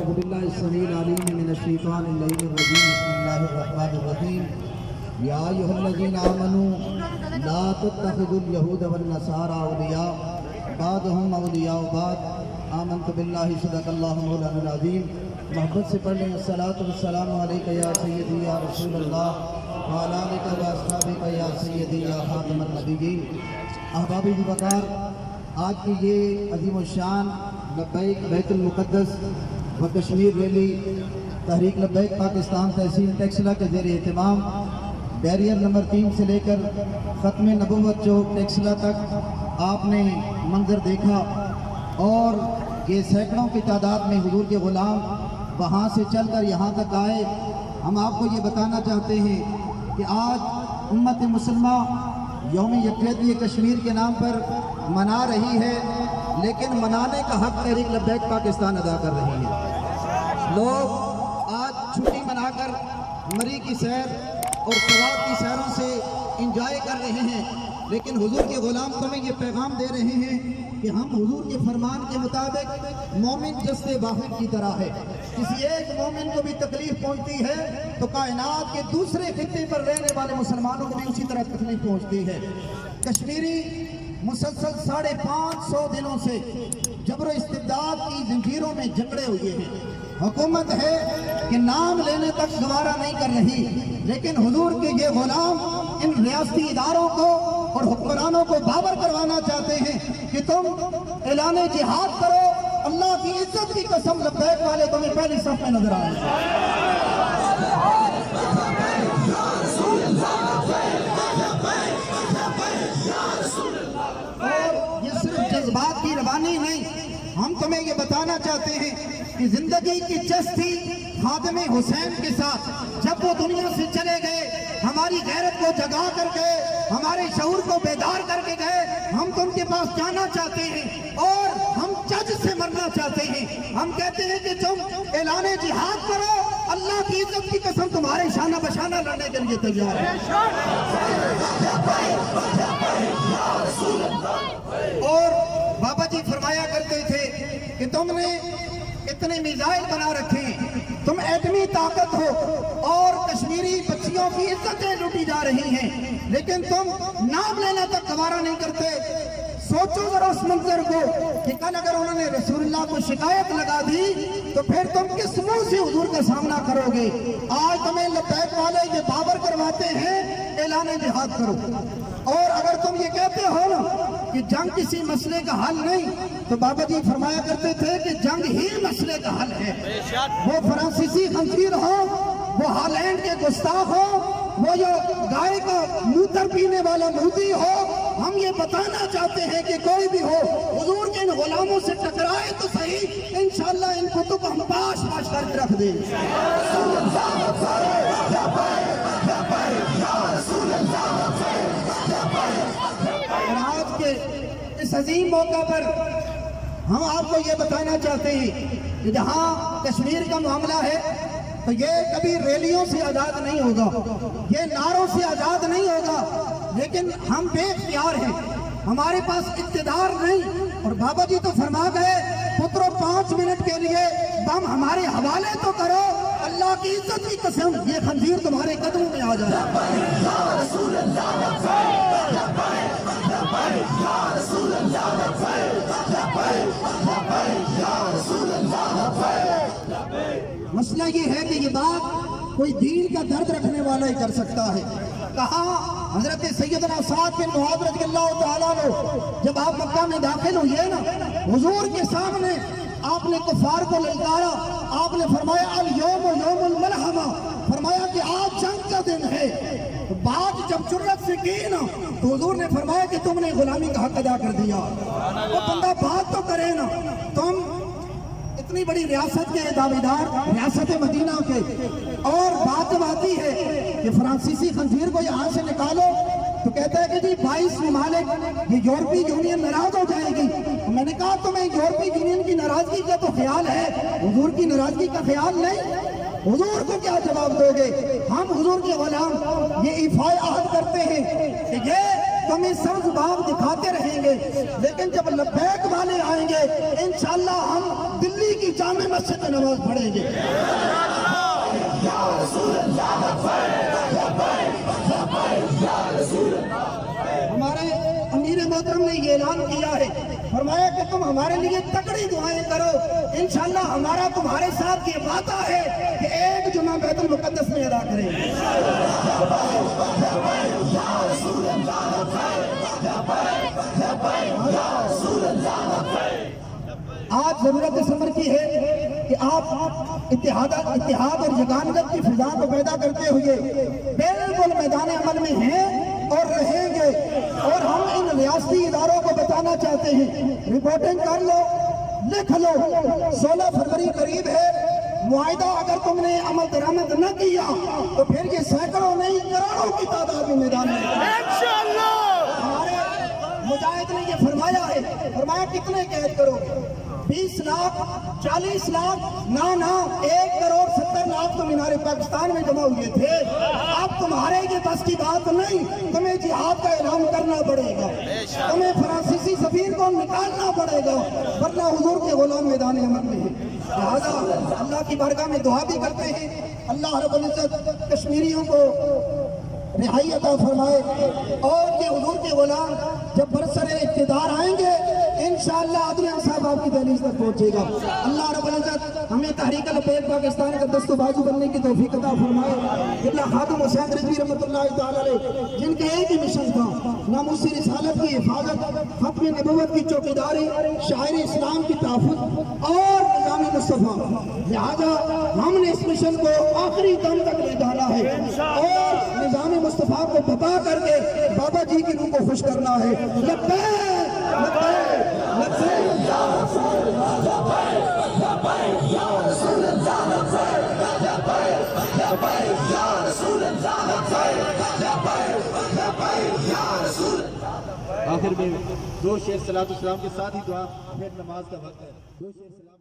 أعوذ بالله السميع العليم من الشيطان اللعين الرجيم بسم الله الرحمن الرحيم يا أيها الذين آمنوا لا تتخذوا اليهود والنصارى أولياء بعضهم أولياء بعض آمنت بالله صدق الله مولانا العظيم محبت سے پڑھ لیں الصلاۃ والسلام علیک یا سیدی یا رسول اللہ وعلی آلک و اصحابک یا سیدی یا خاتم النبیین۔ احباب وقار، آج کی یہ عظیم الشان لبیک بیت المقدس و کشمیر ریلی تحریک لبیک پاکستان تحصیل ٹیکسلا کے زیر اہتمام بیریئر نمبر 3 سے لے کر ختم نبوت چوک ٹیکسلا تک آپ نے منظر دیکھا، اور یہ سینکڑوں کی تعداد میں حضور کے غلام وہاں سے چل کر یہاں تک آئے۔ ہم آپ کو یہ بتانا چاہتے ہیں کہ آج امت مسلمہ یوم یکجہتی کشمیر کے نام پر منا رہی ہے، لیکن منانے کا حق تحریک لبیک پاکستان ادا کر رہی ہے۔ لوگ آج چھٹی منا کر مری کی سیر اور ثواب کی سیروں سے انجوائے کر رہے ہیں، لیکن حضور کے غلام تمہیں یہ پیغام دے رہے ہیں کہ ہم حضور کے فرمان کے مطابق مومن جسد واحد کی طرح ہے۔ کسی ایک مومن کو بھی تکلیف پہنچتی ہے تو کائنات کے دوسرے خطے پر رہنے والے مسلمانوں کو بھی اسی طرح تکلیف پہنچتی ہے۔ کشمیری مسلسل 550 دنوں سے جبر و استبداد کی زنجیروں میں جکڑے ہوئے ہیں۔ حکومت ہے کہ نام لینے تک گوارا نہیں کر رہی، لیکن حضور کے یہ غلام ان ریاستی اداروں کو اور حکمرانوں کو باور کروانا چاہتے ہیں کہ تم اعلان جہاد کرو، اللہ کی عزت کی قسم لبیک والے تمہیں پہلی صف میں نظر آئیں۔ اور یہ صرف جذبات کی روانی نہیں، ہم تمہیں یہ بتانا چاہتے ہیں کہ زندگی کی چس تھی خادم حسین کے ساتھ، جب وہ دنیا سے چلے گئے ہماری غیرت کو جگا کر گئے، ہمارے شعور کو بیدار کر کے گئے۔ ہم تم کے پاس جانا چاہتے ہیں اور ہم جج سے مرنا چاہتے ہیں۔ ہم کہتے ہیں کہ تم اعلان جہاد کرو، اللہ کی عزت کی قسم تمہارے شانہ بشانہ لڑنے کے لیے تیار ہے۔ اور بابا جی فرمایا کرتے تھے کہ تم نے اتنے میزائل بنا رکھے ہیں، تم ایٹمی طاقت ہو، اور کشمیری بچیوں کی عزتیں لوٹی جا رہی ہیں، لیکن تم نام لینا تک گوارا نہیں کرتے۔ سوچو ذرا اس منظر کو کہ کل اگر انہوں نے رسول اللہ کو شکایت لگا دی تو پھر تم کس منہ سے حضور کا سامنا کرو گے؟ آج تمہیں لبیک والے یہ باور کرواتے ہیں اعلان جہاد کرو، اور اگر تم یہ کہتے ہو نا کہ جنگ کسی مسئلے کا حل نہیں، تو بابا جی فرمایا کرتے تھے کہ جنگ ہی مسئلے کا حل ہے۔ وہ فرانسیسی خنزیر ہو، وہ ہالینڈ کے گستاخ ہو، وہ جو گائے کا موتر پینے والا مودی ہو، ہم یہ بتانا چاہتے ہیں کہ کوئی بھی ہو حضور کے ان غلاموں سے ٹکرائے تو صحیح، انشاءاللہ ان کتوں کو ہم پاش کر کے رکھ دیں۔ اور آج کے اس عظیم موقع پر ہم آپ کو یہ بتانا چاہتے ہیں کہ جہاں کشمیر کا معاملہ ہے تو یہ کبھی ریلیوں سے آزاد نہیں ہوگا، یہ نعروں سے آزاد نہیں ہوگا، لیکن ہم بے اختیار ہیں، ہمارے پاس اقتدار نہیں۔ اور بابا جی تو فرما گئے پترو 5 منٹ کے لیے بم ہمارے حوالے تو کرو، اللہ کی عزت کی قسم یہ خنزیر تمہارے قدموں میں آ جائے۔ مسئلہ یہ ہے کہ یہ بات کوئی دین کا درد رکھنے والا ہی کر سکتا ہے۔ کہا حضرت سیدنا سعد بن معاذ رضی اللہ تعالیٰ عنہ جب آپ مکہ میں داخل ہوئے نا، حضور کے سامنے آپ نے کفار کو للکارا، آپ نے فرمایا الیوم یوم الملحمہ، فرمایا کہ آج جنگ کا دن ہے۔ بات جب جرت سے کی نا تو حضور نے فرمایا کہ تم نے غلامی کا حق ادا کر دیا۔ وہ بندہ بات تو کرے نا، تم اتنی بڑی ریاست کے دعویدار، ریاست مدینہ کے، اور بات جب آتی ہے کہ فرانسیسی خنزیر کو یہاں سے نکالو تو کہتا ہے کہ جی 22 ممالک یہ یورپی یونین ناراض ہو جائے گی۔ میں نے کہا تمہیں یورپی یونین کی ناراضگی کا تو خیال ہے، حضور کی ناراضگی کا خیال نہیں، حضور کو کیا جواب دو گے؟ ہم حضور کے غلام یہ ایفائے عہد کرتے ہیں کہ یہ تمہیں سبز باغ دکھاتے رہیں گے، لیکن جب لبیک والے آئیں گے انشاءاللہ ہم دلی کی جامع مسجد میں نماز پڑھیں گے۔ ہمارے امیر محترم نے یہ اعلان کیا ہے، فرمایا کہ تم ہمارے لیے تکڑی دعائیں کرو، انشاءاللہ ہمارا تمہارے ساتھ یہ وعدہ ہے کہ ایک جمعہ بیت المقدس میں ادا کریں گے۔ آج ضرورت اس امر کی ہے کہ آپ اتحاد اور یگانگت کی فضا کو پیدا کرتے ہوئے بالکل میدان عمل میں ہیں اور رہیں گے، اور ہم ان ریاستی اداروں کو بتانا چاہتے ہیں، رپورٹنگ کر لو، لکھ لو، 16 فروری قریب ہے، معاہدہ اگر تم نے عمل درآمد نہ کیا تو پھر یہ سینکڑوں نہیں کروڑوں کی تعداد میں میدان میں ہمارے مجاہد نے یہ فرمایا ہے، فرمایا کتنے قید کرو، 20 لاکھ 40 لاکھ نہ 1 کروڑ 70 لاکھ تو مینار پاکستان میں جمع ہوئے تھے، اب تمہارے یہ بس کی بات نہیں، تمہیں جہاد کا اعلان کرنا پڑے گا، تمہیں فرانسیسی سفیر کو نکالنا پڑے گا، ورنہ حضور کے غلام میدان عمل میں ہیں۔ لہذا اللہ کی بارگاہ میں دعا بھی کرتے ہیں، اللہ رب العزت کشمیریوں کو رہائی عطا فرمائے، اور یہ حضور کے غلام جب برسر اقتدار آئیں گے انشاءاللہ عدلیہ صاحب آپ کی دہلیز تک پہنچے گا۔ اللہ رب العزت ہمیں تحریک لبیک پاکستان کا دست و بازو بننے کی توفیق عطا فرمائے۔ اللہ خادم حسین رضوی رحمۃ اللہ تعالیٰ علیہ جن کے ایک ہی مشن تھا، ناموس رسالت کی حفاظت، ختم نبوت کی چوکیداری، شاعر اسلام کی تحفظ اور نظام مصطفیٰ، لہذا ہم نے اس مشن کو آخری دم تک لے ڈالا ہے اور نظام مصطفیٰ کو بتا کر کے بابا جی کی روح کو خوش کرنا ہے۔ لبیک لبیک لبیک یا رسول اللہ، لبیک لبیک یا رسول اللہ، لبیک لبیک لبیک یا رسول اللہ، لبیک لبیک لبیک یا رسول اللہ۔ آخر میں دو شعر صلاۃ السلام کے ساتھ ہی دعا، پھر نماز کا وقت ہے۔ دو شعر سلام